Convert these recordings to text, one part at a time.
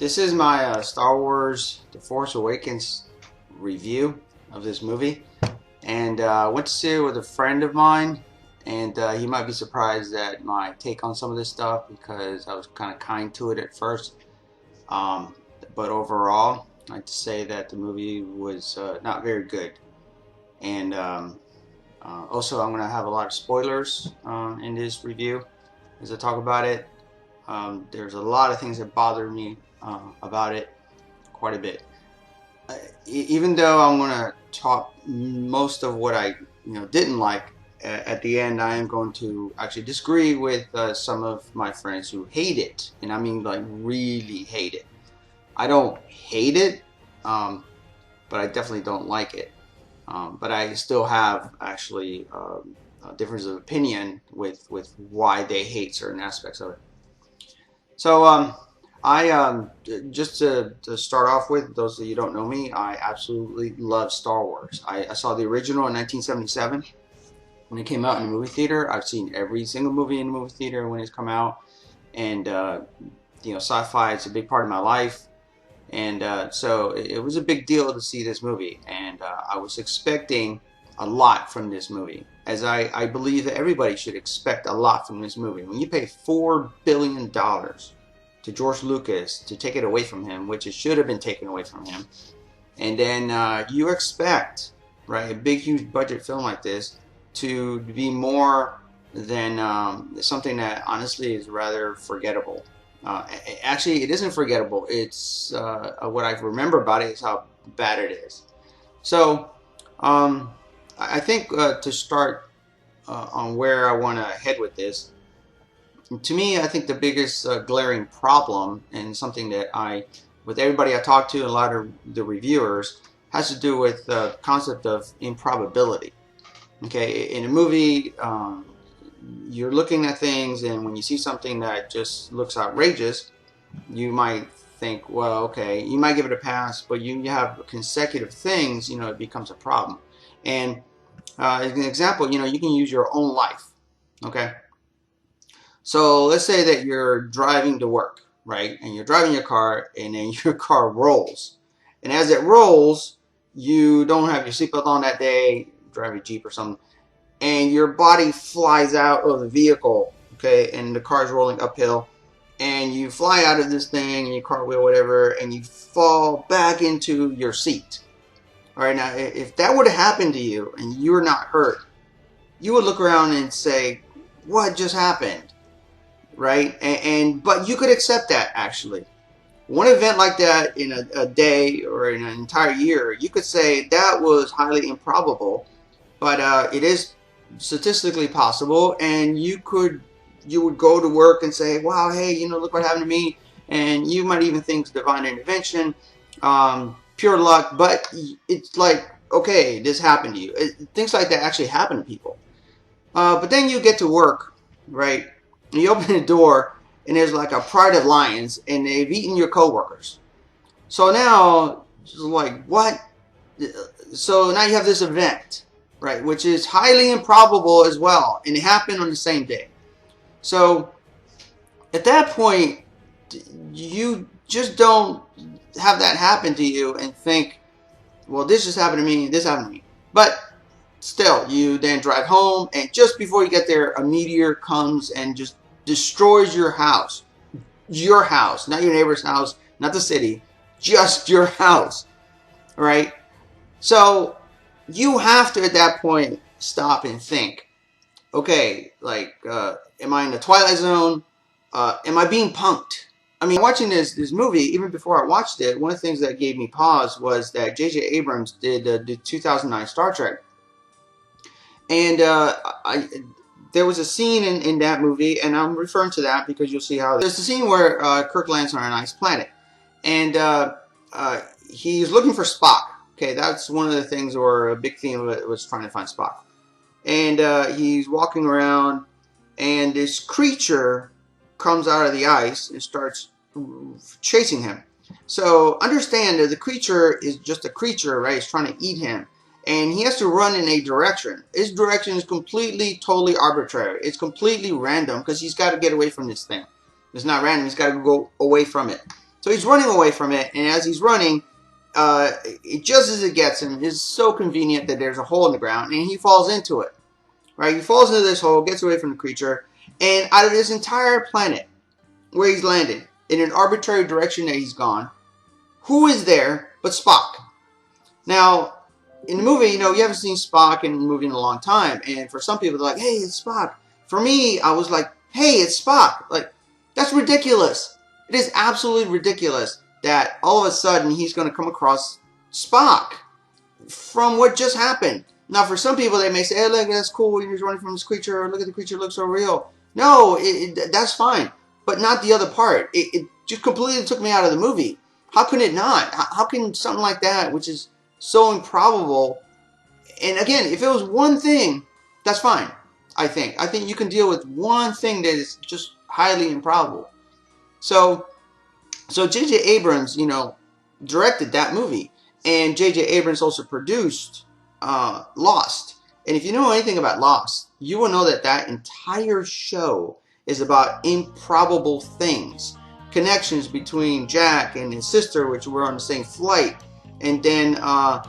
This is my Star Wars The Force Awakens review of this movie. And I went to see it with a friend of mine. And he might be surprised at my take on some of this stuff because I was kind of kind to it at first. Um, but overall, I'd like to say that the movie was not very good. And also, I'm going to have a lot of spoilers in this review as I talk about it. There's a lot of things that bother me about it quite a bit. Even though I'm going to talk most of what I didn't like, at the end I am going to actually disagree with some of my friends who hate it, and I mean like really hate it. I don't hate it, but I definitely don't like it. But I still have actually a difference of opinion with why they hate certain aspects of it. So I just to start off with, those of you who don't know me, I absolutely love Star Wars. I saw the original in 1977 when it came out in the movie theater. I've seen every single movie in the movie theater when it's come out, and sci-fi is a big part of my life. And so it was a big deal to see this movie, and I was expecting a lot from this movie, as I believe that everybody should expect a lot from this movie. When you pay $4 billion to George Lucas to take it away from him, which it should have been taken away from him, and then you expect, right, a big, huge budget film like this to be more than something that honestly is rather forgettable. Actually, it isn't forgettable. It's what I remember about it is how bad it is. So, I think to start on where I want to head with this, to me, I think the biggest glaring problem, and something that with everybody I talk to, and a lot of the reviewers, has to do with the concept of improbability. Okay, in a movie, you're looking at things, and when you see something that just looks outrageous, you might think, well, okay, you might give it a pass, but you have consecutive things, it becomes a problem. And as an example, you can use your own life. Okay, so let's say that you're driving to work, right? And you're driving your car, and then your car rolls. And as it rolls, you don't have your seatbelt on that day, drive a Jeep or something, and your body flies out of the vehicle, okay? And the car's rolling uphill, and you fly out of this thing, and you cartwheel, whatever, and you fall back into your seat. All right, now, if that would have happened to you, and you were not hurt, you would look around and say, what just happened? Right? But you could accept that, actually. One event like that in a day or in an entire year, you could say that was highly improbable, but it is statistically possible, and you would go to work and say, wow, hey, look what happened to me, and you might even think it's divine intervention, pure luck, but it's like, okay, this happened to you. Things like that actually happen to people. But then you get to work, right? And you open the door, and there's like a pride of lions, and they've eaten your coworkers. So now, it's like, what? So now you have this event, right, which is highly improbable as well, and it happened on the same day. So at that point, you just don't have that happen to you and think, well, this just happened to me, this happened to me. But still, you then drive home, and just before you get there, a meteor comes and just destroys your house. Your house, not your neighbor's house, not the city, just your house, right? So you have to, at that point, stop and think, okay, like, am I in the Twilight Zone? Am I being punked? I mean, watching this movie, even before I watched it, one of the things that gave me pause was that J.J. Abrams did the 2009 Star Trek. And there was a scene in that movie, and I'm referring to that because you'll see how there's a scene where Kirk lands on a nice planet, and he's looking for Spock. Okay, that's one of the things, or a big theme of it was trying to find Spock. And he's walking around, and this creature comes out of the ice and starts chasing him. So understand that the creature is just a creature, right? It's trying to eat him. And he has to run in a direction. His direction is completely, totally arbitrary. It's completely random because he's got to get away from this thing. It's not random. He's got to go away from it. So he's running away from it, and as he's running, just as it gets him, it's so convenient that there's a hole in the ground, and he falls into it. Right? He falls into this hole, gets away from the creature, and out of this entire planet where he's landed, in an arbitrary direction that he's gone, who is there but Spock? Now, in the movie, you know, you haven't seen Spock in the movie in a long time, and for some people, they're like, hey, it's Spock. For me, I was like, hey, it's Spock. Like, that's ridiculous. It is absolutely ridiculous that all of a sudden he's going to come across Spock from what just happened. Now, for some people, they may say, hey, look, that's cool. He's running from this creature. Look at the creature. It looks so real. No, that's fine. But not the other part. It just completely took me out of the movie. How can it not? How can something like that, which is so improbable, and again, if it was one thing, that's fine, I think. I think you can deal with one thing that is just highly improbable. So J.J. Abrams, you know, directed that movie. And J.J. Abrams also produced Lost. And if you know anything about Lost, you will know that that entire show is about improbable things. Connections between Jack and his sister, which were on the same flight. And then, John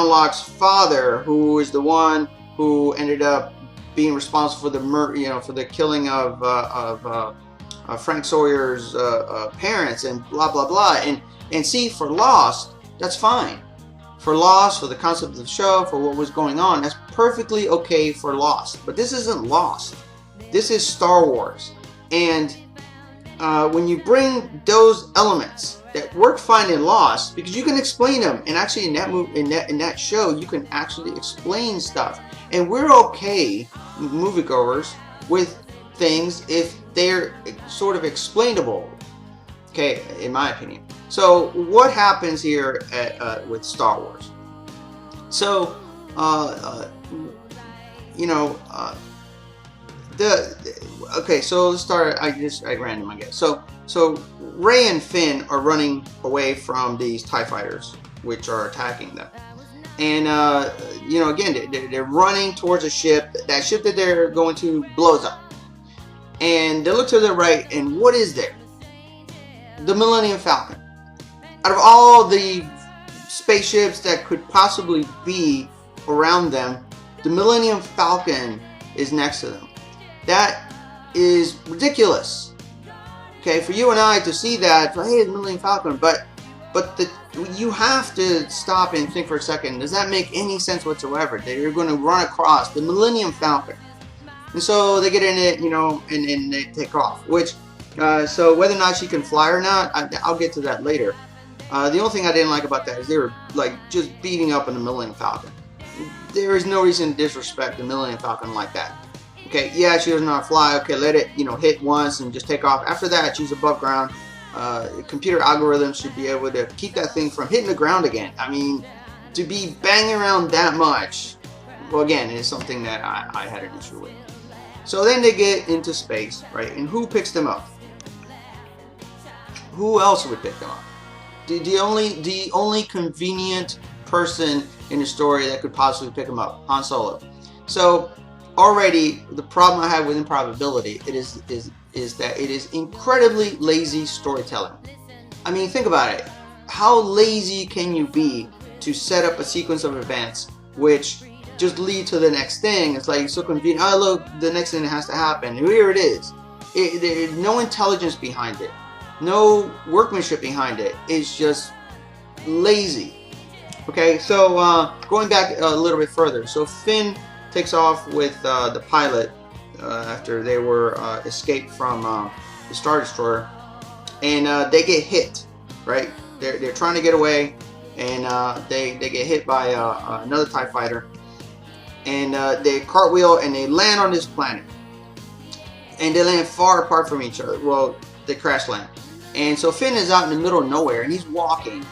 Locke's father, who is the one who ended up being responsible for the for the killing of Frank Sawyer's parents, and blah blah blah. And see, for Lost, that's fine. For Lost, for the concept of the show, for what was going on, that's perfectly okay for Lost. But this isn't Lost. This is Star Wars. And when you bring those elements that work fine in Lost, because you can explain them, and actually in that show, you can actually explain stuff, and we're okay, moviegoers, with things if they're sort of explainable. Okay, in my opinion. So what happens here with Star Wars? So okay, so let's start. I random, I guess. So Rey and Finn are running away from these TIE fighters, which are attacking them. And again, they're running towards a ship. That ship that they're going to blows up. And they look to the right, and what is there? The Millennium Falcon. Out of all the spaceships that could possibly be around them, the Millennium Falcon is next to them. That is ridiculous. Okay, for you and I to see that, hey, the Millennium Falcon, but you have to stop and think for a second. Does that make any sense whatsoever? That you're going to run across the Millennium Falcon, and so they get in it, and they take off. Which, so whether or not she can fly or not, I'll get to that later. The only thing I didn't like about that is they were like just beating up on the Millennium Falcon. There is no reason to disrespect the Millennium Falcon like that. Okay, yeah, she doesn't know how to fly. Okay, let it, hit once and just take off. After that, she's above ground. Computer algorithms should be able to keep that thing from hitting the ground again. I mean, to be banging around that much, well, again, is something that I had an issue with. So then they get into space, right? And who picks them up? Who else would pick them up? The only convenient person in the story that could possibly pick them up, Han Solo. So already the problem I have with improbability is that it is incredibly lazy storytelling. I mean, think about it. How lazy can you be to set up a sequence of events which just lead to the next thing? It's like so convenient. Oh, look, the next thing that has to happen. Here it is. There's no intelligence behind it. No workmanship behind it. It's just lazy. Okay, so going back a little bit further. So Finn takes off with the pilot after they were escaped from the Star Destroyer, and they get hit. Right, they're trying to get away, and they get hit by another TIE fighter, and they cartwheel and they land on this planet, and they land far apart from each other. Well, they crash land. And so Finn is out in the middle of nowhere, and he's walking.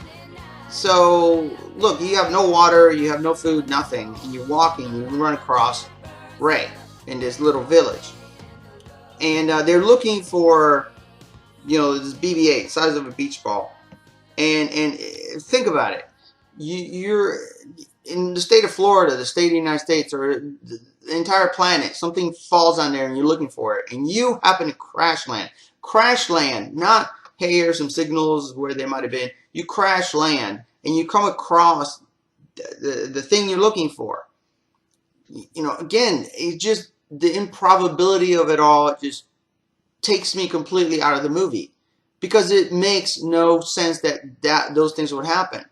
So, look, you have no water, you have no food, nothing, and you're walking, you run across Rey in this little village. And they're looking for, this BB-8, size of a beach ball. And think about it. You're in the state of Florida, the state of the United States, or the entire planet. Something falls on there, and you're looking for it, and you happen to crash land. Crash land, not, hey, here's some signals where they might have been. You crash land, and you come across the thing you're looking for. You know, again, it just, the improbability of it all just takes me completely out of the movie, because it makes no sense that those things would happen.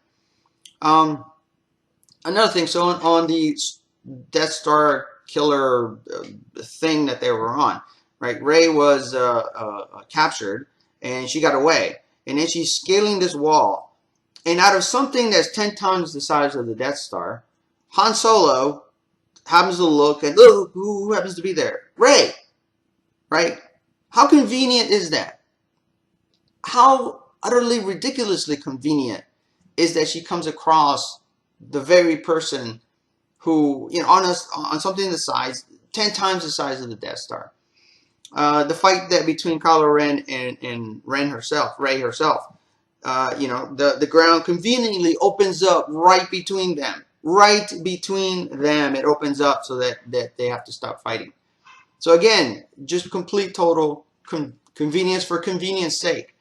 Another thing, so on the Death Star killer thing that they were on, right? Rey was captured, and she got away, and then she's scaling this wall, and out of something that's 10 times the size of the Death Star, Han Solo happens to look, and look, who happens to be there? Rey, right? How convenient is that? How utterly ridiculously convenient is that she comes across the very person who, you know, on something the size, 10 times the size of the Death Star. The fight that between Kylo Ren and Rey herself, you know, the ground conveniently opens up right between them. Right between them, it opens up so that they have to stop fighting. So again, just complete total convenience for convenience sake.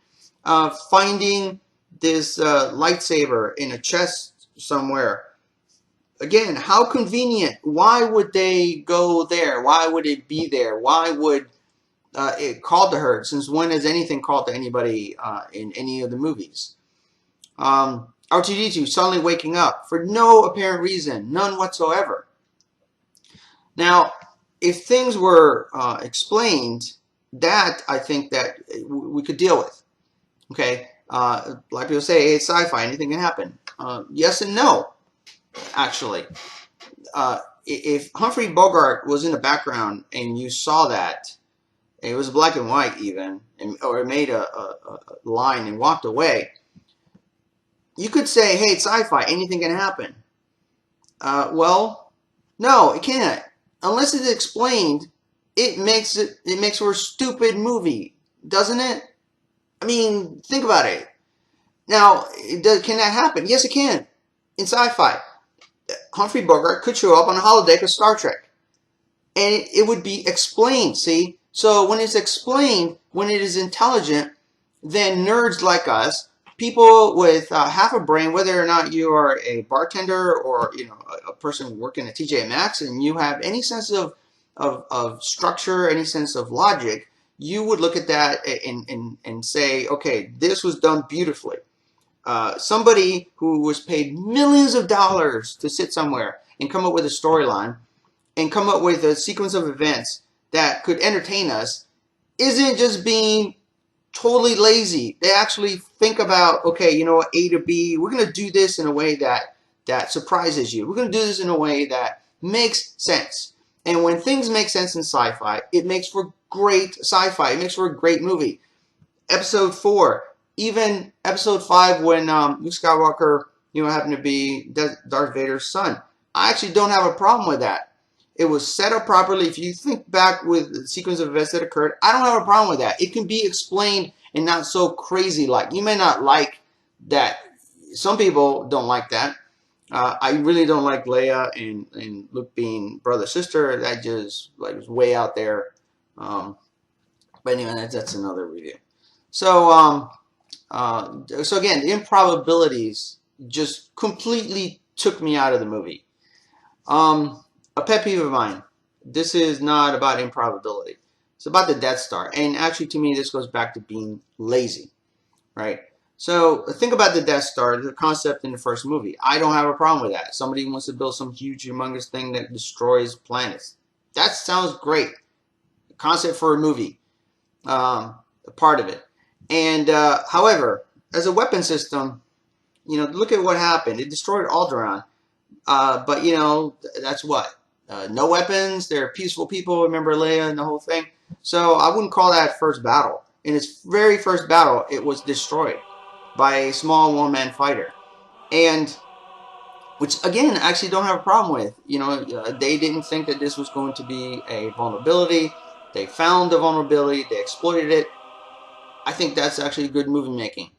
Finding this lightsaber in a chest somewhere. Again, how convenient. Why would they go there? Why would it be there? Why would it call to her? Since when has anything called to anybody in any of the movies? R2-D2 suddenly waking up for no apparent reason, none whatsoever. Now, if things were explained, that I think that we could deal with. Okay, like people say, hey, it's sci-fi, anything can happen. Yes and no, actually. If Humphrey Bogart was in the background and you saw that, and it was black and white even, or it made a line and walked away, you could say, hey, it's sci-fi, anything can happen. Well, no, it can't. Unless it's explained, it makes for a stupid movie, doesn't it? I mean, think about it. Now, can that happen? Yes, it can. In sci-fi, Humphrey Bogart could show up on a holodeck of Star Trek, and it would be explained, see? So when it's explained, when it is intelligent, then nerds like us, people with half a brain, whether or not you are a bartender or, you know, a person working at TJ Maxx, and you have any sense of structure, any sense of logic, you would look at that and say, okay, this was done beautifully. Somebody who was paid millions of dollars to sit somewhere and come up with a storyline and come up with a sequence of events that could entertain us isn't just being totally lazy. They actually think about, okay, you know, A to B, we're going to do this in a way that surprises you. We're going to do this in a way that makes sense. And when things make sense in sci-fi, it makes for great sci-fi. It makes for a great movie. Episode 4, even Episode 5, when Luke Skywalker, you know, happened to be Darth Vader's son. I actually don't have a problem with that. It was set up properly. If you think back with the sequence of events that occurred, I don't have a problem with that. It can be explained and not so crazy like. You may not like that. Some people don't like that. I really don't like Leia and Luke being brother-sister. That just like was way out there. But anyway, that's another review. So, so again, the improbabilities just completely took me out of the movie. A pet peeve of mine. This is not about improbability. It's about the Death Star. And actually, to me, this goes back to being lazy, right? So think about the Death Star, the concept in the first movie. I don't have a problem with that. Somebody wants to build some huge, humongous thing that destroys planets. That sounds great. Concept for a movie. A part of it. And however, as a weapon system, you know, look at what happened. It destroyed Alderaan. But, you know, that's what? No weapons. They're peaceful people. Remember Leia and the whole thing? So I wouldn't call that first battle. In its very first battle, it was destroyed by a small one-man fighter. And, which, again, I actually don't have a problem with. You know, they didn't think that this was going to be a vulnerability. They found the vulnerability. They exploited it. I think that's actually good movie making.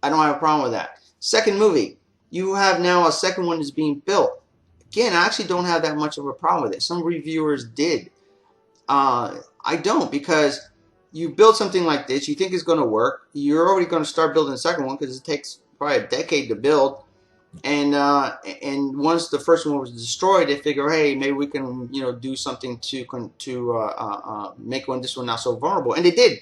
I don't have a problem with that. Second movie. You have now a second one that's being built. Again, I actually don't have that much of a problem with it. Some reviewers did. I don't, because you build something like this, you think it's going to work. You're already going to start building the second one because it takes probably a decade to build. And once the first one was destroyed, they figure, hey, maybe we can do something to make this one not so vulnerable. And they did.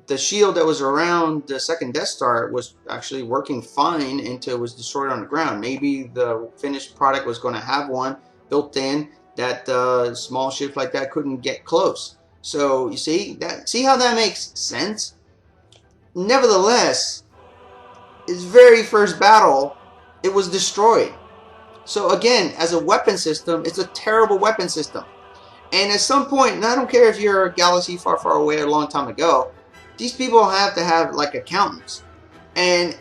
The shield that was around the second Death Star was actually working fine until it was destroyed on the ground. Maybe the finished product was going to have one built in that small ships like that couldn't get close. So you see how that makes sense? Nevertheless, its very first battle, it was destroyed. So again, as a weapon system, it's a terrible weapon system. And at some point, and I don't care if you're a galaxy far, far away a long time ago, these people have to have like accountants. And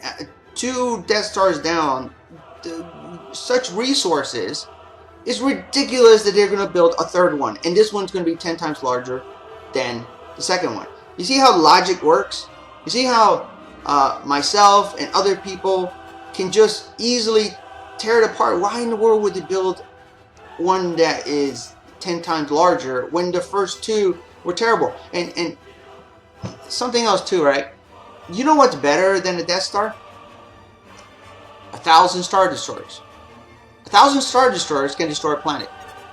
2 Death Stars down, such resources, it's ridiculous that they're going to build a third one. And this one's going to be 10 times larger than the second one. You see how logic works? You see how myself and other people can just easily tear it apart? Why in the world would they build one that is 10 times larger when the first 2 were terrible? And something else too, right? You know what's better than a Death Star? 1,000 Star Destroyers. 1,000 Star Destroyers can destroy a planet.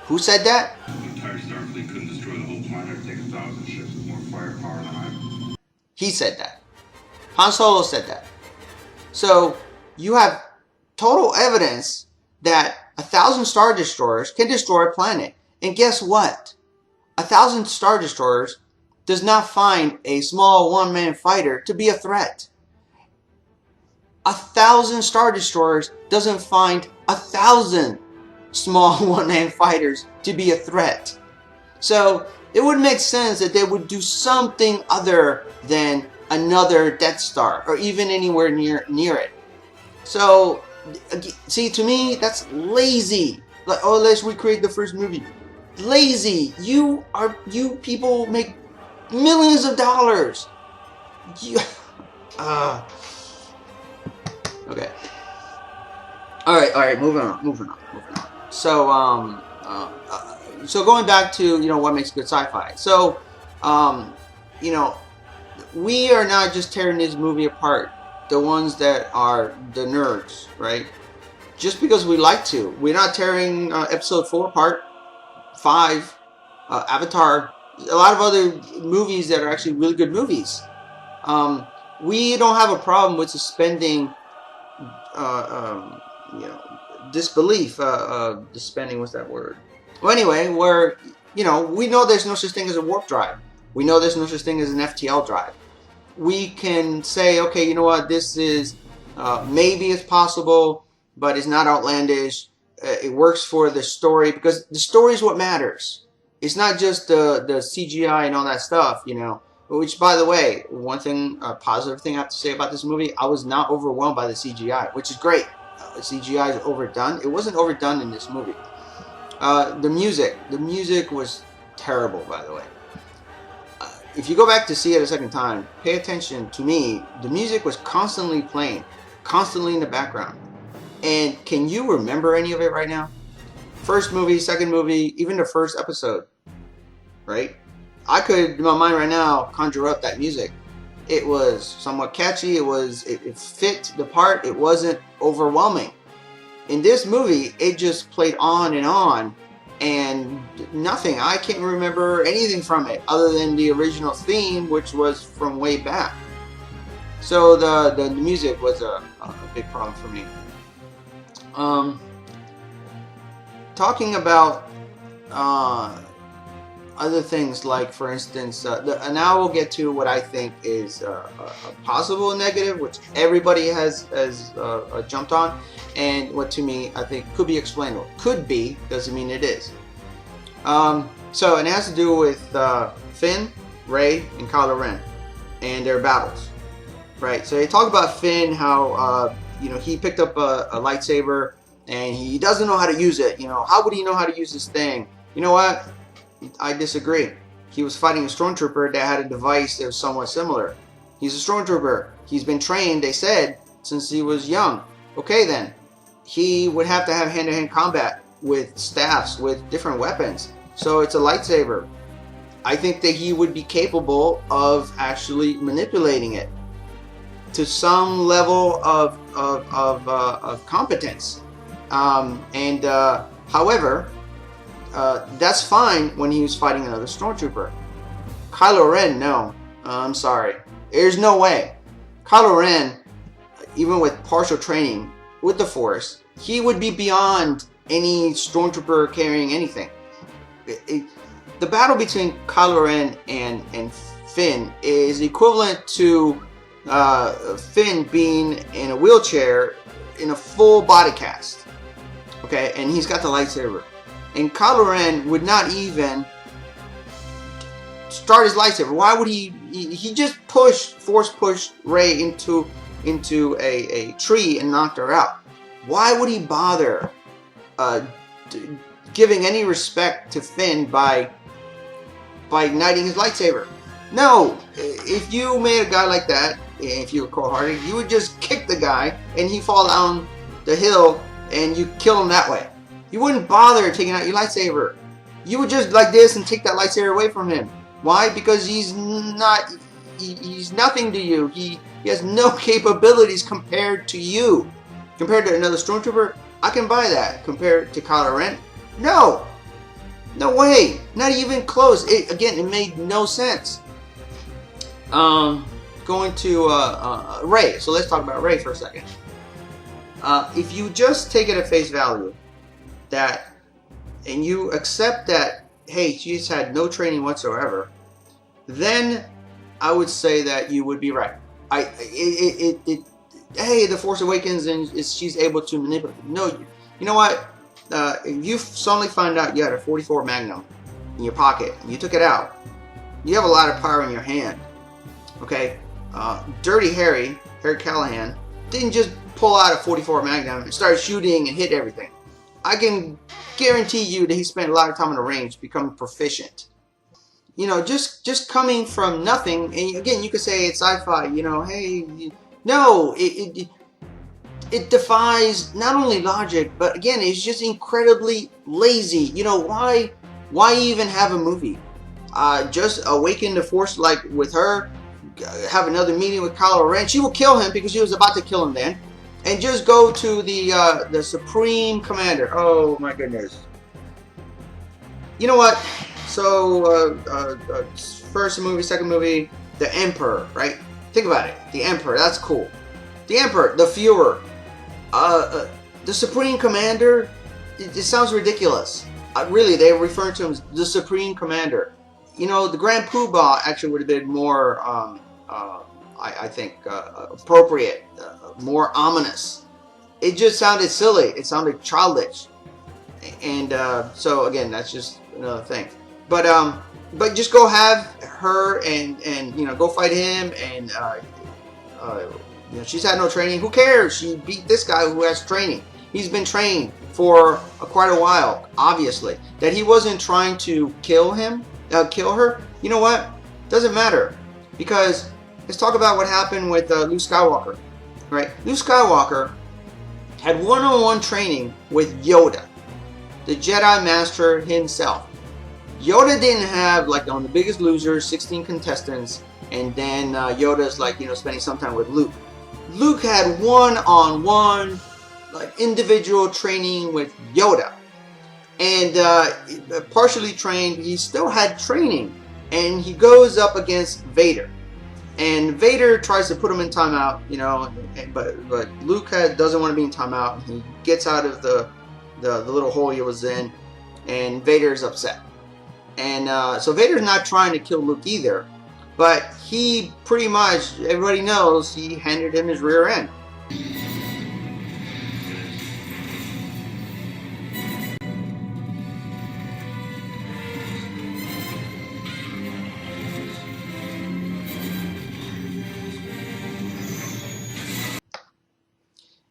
Who said that? The entire Starfleet couldn't destroy the whole planet. It'd take 1,000 ships with more firepower than I. He said that. Han Solo said that. So you have total evidence that 1,000 Star Destroyers can destroy a planet. And guess what? 1,000 Star Destroyers does not find a small one-man fighter to be a threat. 1,000 Star Destroyers doesn't find 1,000 small one-man fighters to be a threat. So it would make sense that they would do something other than another Death Star, or even anywhere near it. So, see, to me, that's lazy. Like, oh, let's recreate the first movie. Lazy. You people make millions of dollars. Okay. All right. Moving on. So, so going back to what makes good sci-fi. So, we are not just tearing this movie apart. The ones that are the nerds, right? Just because we like to. We're not tearing Episode 4 apart. 5, Avatar, a lot of other movies that are actually really good movies. We don't have a problem with suspending, disbelief. Suspending, what's that word? Well, anyway, where we know there's no such thing as a warp drive. We know there's no such thing as an FTL drive. We can say, okay, you know what, this is maybe it's possible, but it's not outlandish. It works for the story, because the story is what matters. It's not just the CGI and all that stuff, Which, by the way, one thing, a positive thing I have to say about this movie, I was not overwhelmed by the CGI, which is great. CGI is overdone. It wasn't overdone in this movie. The music was terrible, by the way. If you go back to see it a second time, pay attention to me. The music was constantly playing, constantly in the background. And can you remember any of it right now? First movie, second movie, even the first episode, right? I could, in my mind right now, conjure up that music. It was somewhat catchy. It fit the part. It wasn't overwhelming. In this movie, it just played on and nothing. I can't remember anything from it other than the original theme, which was from way back. So the music was a big problem for me. Talking about other things, like for instance, now we'll get to what I think is a possible negative, which everybody has jumped on, and what to me I think could be explainable. Could be, doesn't mean it is. So it has to do with Finn, Rey, and Kylo Ren and their battles, right? So they talk about Finn, how he picked up a lightsaber and he doesn't know how to use it. How would he know how to use this thing? You know what? I disagree. He was fighting a stormtrooper that had a device that was somewhat similar. He's a stormtrooper. He's been trained, they said, since he was young. Okay then. He would have to have hand-to-hand combat with staffs, with different weapons. So it's a lightsaber. I think that he would be capable of actually manipulating it to some level of competence. However, that's fine when he was fighting another stormtrooper. Kylo Ren, no. I'm sorry. There's no way. Kylo Ren, even with partial training with the Force, he would be beyond any stormtrooper carrying anything. The battle between Kylo Ren and Finn is equivalent to Finn being in a wheelchair in a full body cast. Okay, and he's got the lightsaber. And Kylo Ren would not even start his lightsaber. Why would he just force pushed Rey into a tree and knocked her out. Why would he bother giving any respect to Finn by igniting his lightsaber? No, if you made a guy like that, if you were cold-hearted, you would just kick the guy and he fall down the hill and you kill him that way. You wouldn't bother taking out your lightsaber. You would just like this and take that lightsaber away from him. Why? Because he's nothing to you. He has no capabilities compared to you. Compared to another stormtrooper, I can buy that. Compared to Kylo Ren, no. No way. Not even close. Again, it made no sense. Going to Rey. So let's talk about Rey for a second. If you just take it at face value, and you accept that, hey, she's had no training whatsoever, then I would say that you would be right. Hey, the Force Awakens and she's able to manipulate. No, you know what? If you suddenly find out you had a 44 Magnum in your pocket and you took it out, you have a lot of power in your hand. Okay, Dirty Harry Callahan, didn't just pull out a 44 Magnum and start shooting and hit everything. I can guarantee you that he spent a lot of time on the range becoming proficient. You know, just coming from nothing, and again, you could say it's sci-fi, you know, hey, no, it defies not only logic, but again, it's just incredibly lazy. You know, why even have a movie? Just awaken the Force like with her, have another meeting with Kylo Ren. She will kill him because she was about to kill him then. And just go to the Supreme Commander. Oh my goodness. You know what? So first movie, second movie, the Emperor, right? Think about it. The Emperor, that's cool. The Emperor, the Fuhrer, the Supreme Commander. It sounds ridiculous. Really, they refer to him as the Supreme Commander. You know, the Grand Poobah actually would have been more, I think, appropriate. More ominous. It just sounded silly. It sounded childish, and so again, that's just another thing. But just go have her and you know, go fight him, and you know, she's had no training. Who cares? She beat this guy who has training. He's been trained for quite a while. Obviously, that he wasn't trying to kill her. You know what? Doesn't matter, because let's talk about what happened with Luke Skywalker. Right? Luke Skywalker had one-on-one training with Yoda, the Jedi Master himself. Yoda didn't have, like on The Biggest Loser, 16 contestants, and then Yoda's like, you know, spending some time with Luke. Luke had one-on-one, like individual training with Yoda. And partially trained, he still had training. And he goes up against Vader. And Vader tries to put him in timeout, you know, but Luke doesn't want to be in timeout. He gets out of the little hole he was in, and Vader's upset. And so Vader's not trying to kill Luke either, but he pretty much, everybody knows, he handed him his rear end.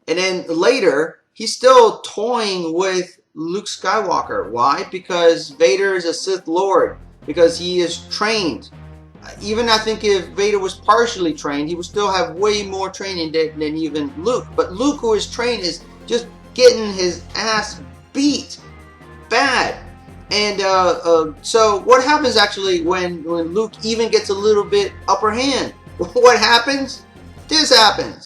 And then later, he's still toying with Luke Skywalker. Why? Because Vader is a Sith Lord. Because he is trained. Even I think if Vader was partially trained, he would still have way more training than even Luke. But Luke, who is trained, is just getting his ass beat bad. And so what happens actually when Luke even gets a little bit upper hand? What happens? This happens.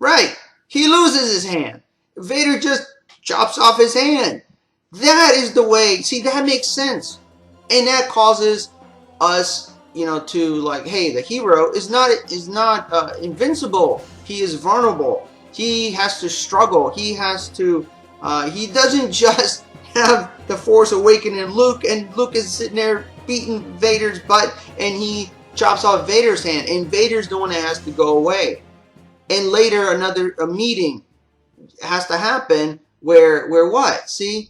Right. He loses his hand. Vader just chops off his hand. That is the way. See, that makes sense. And that causes us, to like, hey, the hero is not invincible. He is vulnerable. He has to struggle. He has to. He doesn't just have the Force awakening Luke, and Luke is sitting there beating Vader's butt, and he chops off Vader's hand, and Vader's the one that has to go away. And later, a meeting has to happen where what? See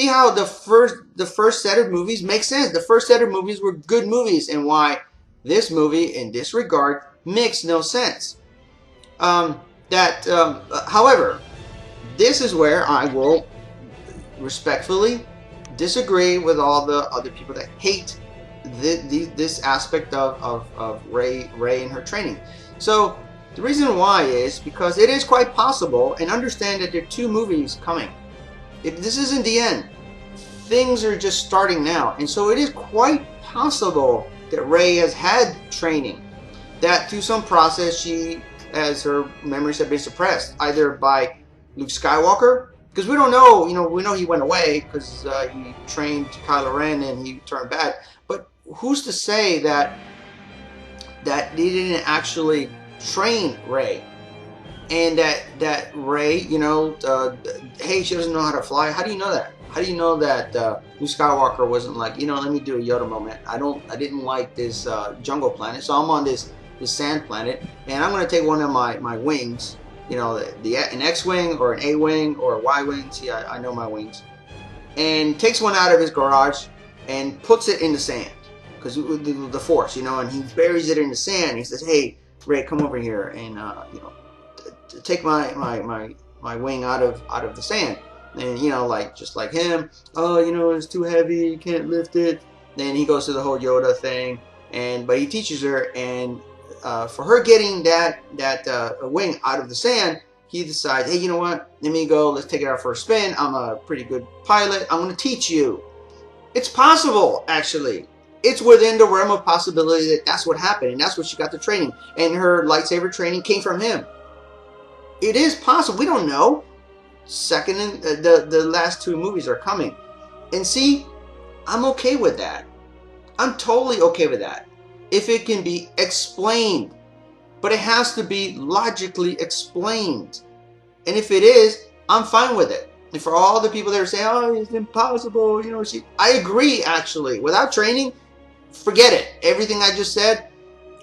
how the first set of movies makes sense. The first set of movies were good movies, and why this movie, in this regard, makes no sense. However, this is where I will respectfully disagree with all the other people that hate this aspect of Rey and her training. So the reason why is because it is quite possible, and understand that there are 2 movies coming. This isn't the end. Things are just starting now. And so it is quite possible that Rey has had training. That through some process she, as her memories have been suppressed, either by Luke Skywalker, because we don't know, we know he went away because he trained Kylo Ren and he turned bad. But who's to say that he didn't actually train Rey, and that Rey, hey, she doesn't know how to fly. How do you know that? How do you know that Luke Skywalker wasn't like, let me do a Yoda moment. I didn't like this jungle planet, so I'm on this sand planet, and I'm gonna take one of my wings, an X-wing or an A-wing or a Y-wing. See, I know my wings, and takes one out of his garage and puts it in the sand because the Force, and he buries it in the sand. He says, hey, Rey, come over here and take my wing out of the sand. And just like him, it's too heavy, you can't lift it. Then he goes to the whole Yoda thing, but he teaches her, and for her getting that wing out of the sand, he decides, hey, you know what? Let me go. Let's take it out for a spin. I'm a pretty good pilot. I'm going to teach you. It's possible, actually. It's within the realm of possibility that that's what happened, and that's what she got the training. And her lightsaber training came from him. It is possible. We don't know. Second, and the last 2 movies are coming, and see, I'm okay with that. I'm totally okay with that if it can be explained, but it has to be logically explained. And if it is, I'm fine with it. And for all the people that are saying, "Oh, it's impossible," I agree. Actually, without training, forget it. Everything I just said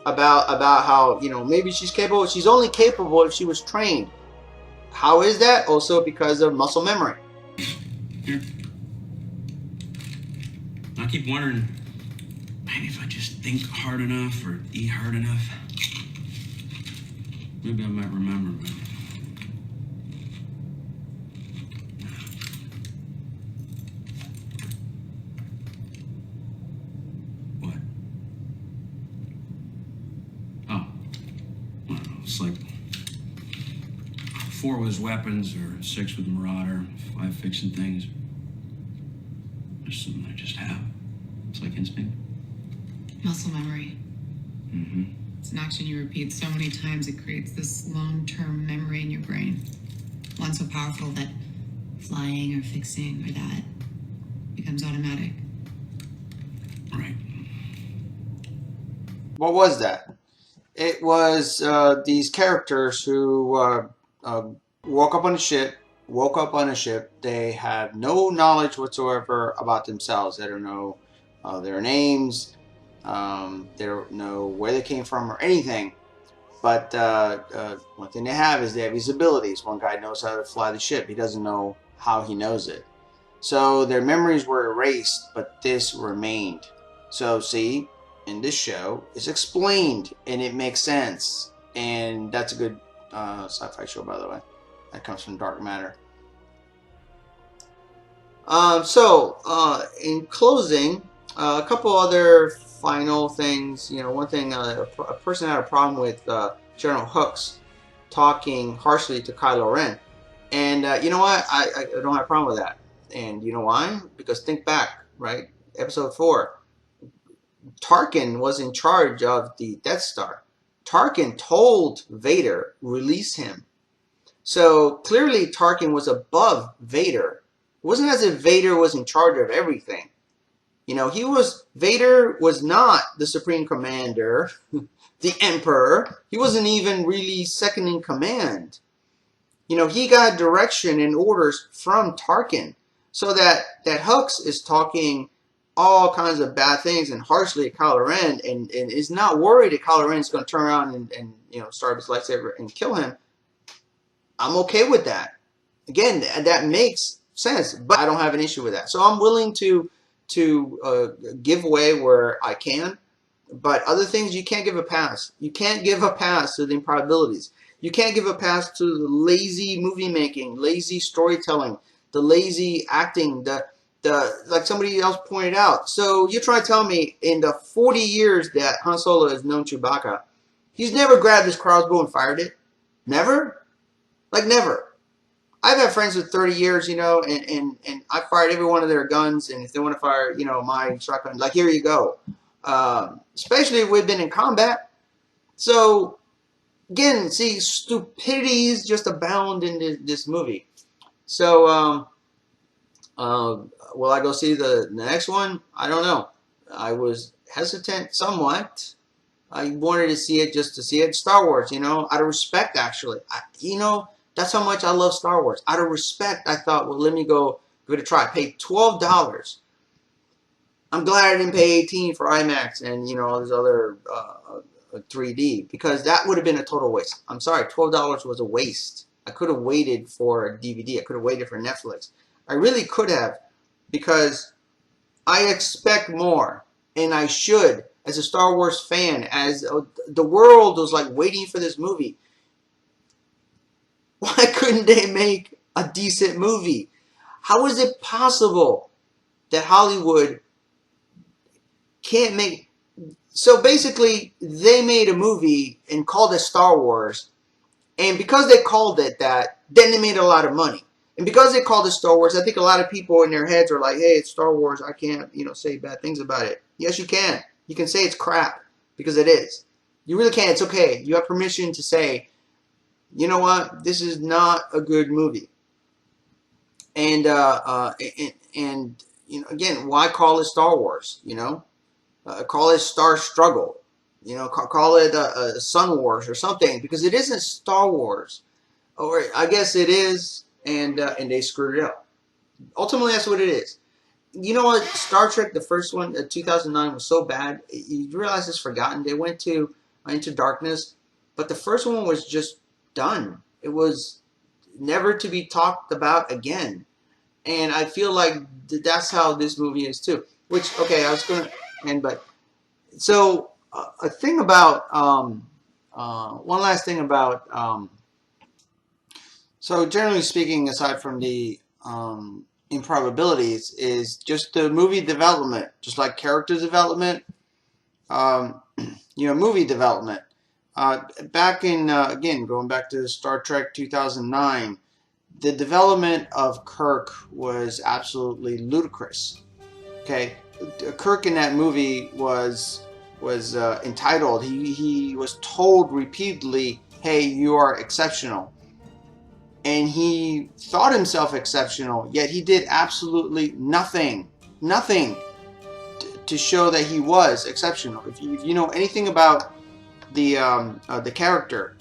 about how maybe she's capable. She's only capable if she was trained. How is that? Also because of muscle memory. Here. I keep wondering, maybe if I just think hard enough or eat hard enough, maybe I might remember. What? Oh. I don't know. It's like 4 was weapons, or 6 with Marauder, 5 fixing things. There's something I just have. It's like instinct. Muscle memory. Mm-hmm. It's an action you repeat so many times it creates this long-term memory in your brain. One so powerful that flying or fixing or that becomes automatic. Right. What was that? It was these characters who woke up on a ship. They have no knowledge whatsoever about themselves. They don't know their names. They don't know where they came from or anything. But one thing they have is they have these abilities. One guy knows how to fly the ship. He doesn't know how he knows it. So their memories were erased, but this remained. So see, in this show, it's explained and it makes sense. And that's a good sci-fi show, by the way. That comes from Dark Matter. In closing, A couple other final things. One thing, a person had a problem with General Hux talking harshly to Kylo Ren. And you know what? I don't have a problem with that. And you know why? Because think back, right? Episode 4. Tarkin was in charge of the Death Star. Tarkin told Vader, release him. So clearly Tarkin was above Vader. It wasn't as if Vader was in charge of everything. Vader was not the Supreme Commander, the Emperor. He wasn't even really second in command. He got direction and orders from Tarkin. So that Hux is talking all kinds of bad things and harshly at Kylo Ren and is not worried that Kylo Ren is going to turn around and start his lightsaber and kill him. I'm okay with that. Again, that makes sense, but I don't have an issue with that. So I'm willing to give away where I can, but other things you can't give a pass. You can't give a pass to the improbabilities. You can't give a pass to the lazy movie making, lazy storytelling, the lazy acting, the like somebody else pointed out. So you try to tell me in the 40 years that Han Solo has known Chewbacca, he's never grabbed his crossbow and fired it? Never? Like never. I've had friends with 30 years, and I fired every one of their guns, and if they want to fire, my shotgun, like, here you go. Especially if we've been in combat. So, again, see, stupidities just abound in this movie. So, will I go see the next one? I don't know. I was hesitant somewhat. I wanted to see it just to see it. Star Wars, out of respect, actually. That's how much I love Star Wars. Out of respect, I thought, well, let me go give it a try. I paid $12. I'm glad I didn't pay 18 for IMAX and, all this other 3D, because that would have been a total waste. I'm sorry, $12 was a waste. I could have waited for a DVD. I could have waited for Netflix. I really could have, because I expect more, and I should, as a Star Wars fan, as the world was like waiting for this movie. Why couldn't they make a decent movie? How is it possible that Hollywood can't make... So basically, they made a movie and called it Star Wars, and because they called it that, then they made a lot of money. And because they called it Star Wars, I think a lot of people in their heads are like, hey, it's Star Wars, I can't, say bad things about it. Yes, you can. You can say it's crap, because it is. You really can. It's okay. You have permission to say, you know what, this is not a good movie. And again, why call it Star Wars? Call it Star Struggle. Call it Sun Wars or something, because it isn't Star Wars. Or I guess it is, and they screwed it up. Ultimately, that's what it is. You know what? Star Trek, the first one, 2009, was so bad. You realize it's forgotten. They went to Into Darkness, but the first one was just done. It was never to be talked about again. And I feel like that's how this movie is too. Which, okay, I was going to end, but so a thing about one last thing about so generally speaking, aside from the improbabilities, is just the movie development, just like character development, movie development. Back in, again, going back to Star Trek 2009, the development of Kirk was absolutely ludicrous. Okay, Kirk in that movie was entitled. He was told repeatedly, "Hey, you are exceptional," and he thought himself exceptional. Yet he did absolutely nothing to show that he was exceptional. If you know anything about the character,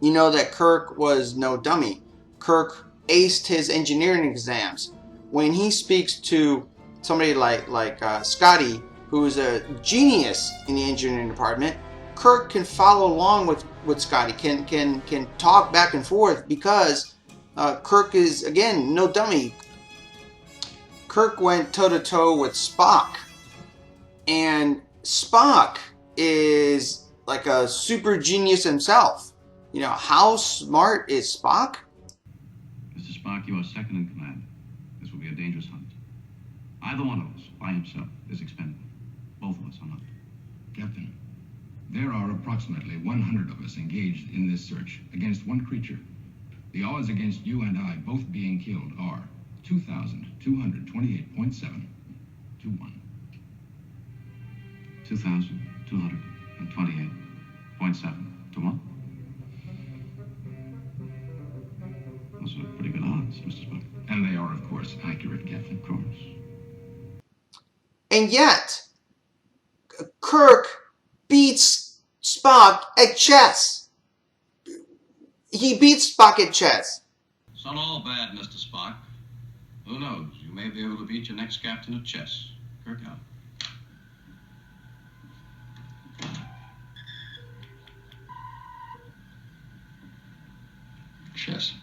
you know that Kirk was no dummy. Kirk aced his engineering exams. When he speaks to somebody like Scotty, who is a genius in the engineering department, Kirk can follow along with Scotty, can talk back and forth, because Kirk is, again, no dummy. Kirk went toe-to-toe with Spock, and Spock is like a super genius himself. How smart is Spock? Mr. Spock, you are second in command. This will be a dangerous hunt. Either one of us, by himself, is expendable. Both of us are not. Captain, there are approximately 100 of us engaged in this search against one creature. The odds against you and I both being killed are 2,228.7 to 1. 2,228.7 to 1. Those are pretty good odds, Mr. Spock. And they are, of course, accurate, Captain. Of course. And yet, Kirk beats Spock at chess. He beats Spock at chess. It's not all bad, Mr. Spock. Who knows? You may be able to beat your next captain of chess. Kirk out. Chess.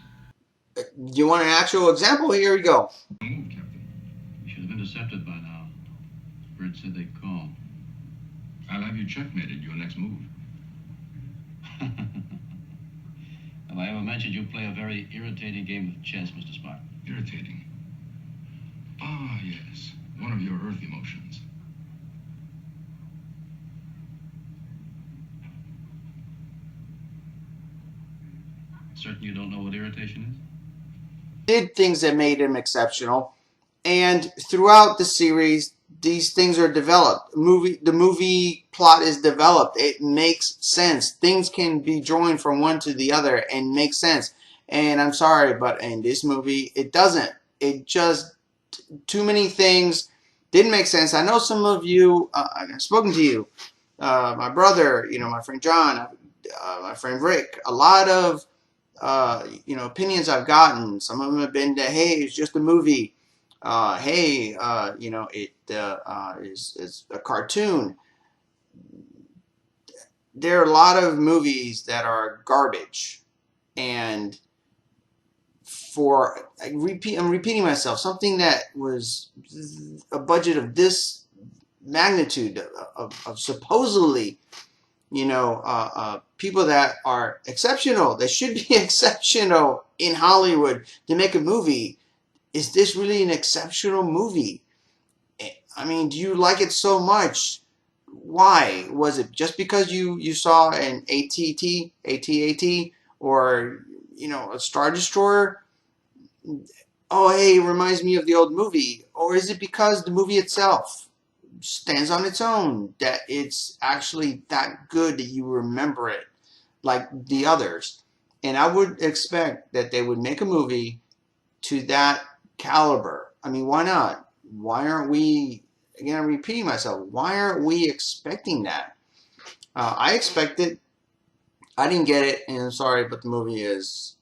You want an actual example? Here we go. Captain. You should have intercepted by now. Bird said they'd call. I'll have you checkmated your next move. Have I ever mentioned you play a very irritating game of chess, Mr. Spock? Irritating. Ah, yes. One of your Earth emotions. Certain you don't know what irritation is? Did things that made him exceptional, and throughout the series, these things are developed. The movie plot is developed. It makes sense. Things can be joined from one to the other and make sense. And I'm sorry, but in this movie, it doesn't. It just, too many things didn't make sense. I know some of you, I've spoken to you, my brother, my friend John, my friend Rick, a lot of opinions I've gotten. Some of them have been that, hey, it's just a movie. Hey, it is a cartoon. There are a lot of movies that are garbage, and I'm repeating myself. Something that was a budget of this magnitude of supposedly, people that are exceptional, that should be exceptional in Hollywood to make a movie. Is this really an exceptional movie? I mean, do you like it so much? Why? Was it just because you saw an AT-AT, or, a Star Destroyer? Oh, hey, it reminds me of the old movie. Or is it because the movie itself stands on its own, that it's actually that good that you remember it like the others? And I would expect that they would make a movie to that caliber. I mean, why not? Why aren't we, again, I'm repeating myself, why aren't we expecting that? I expect it. I didn't get it, and I'm sorry, but the movie is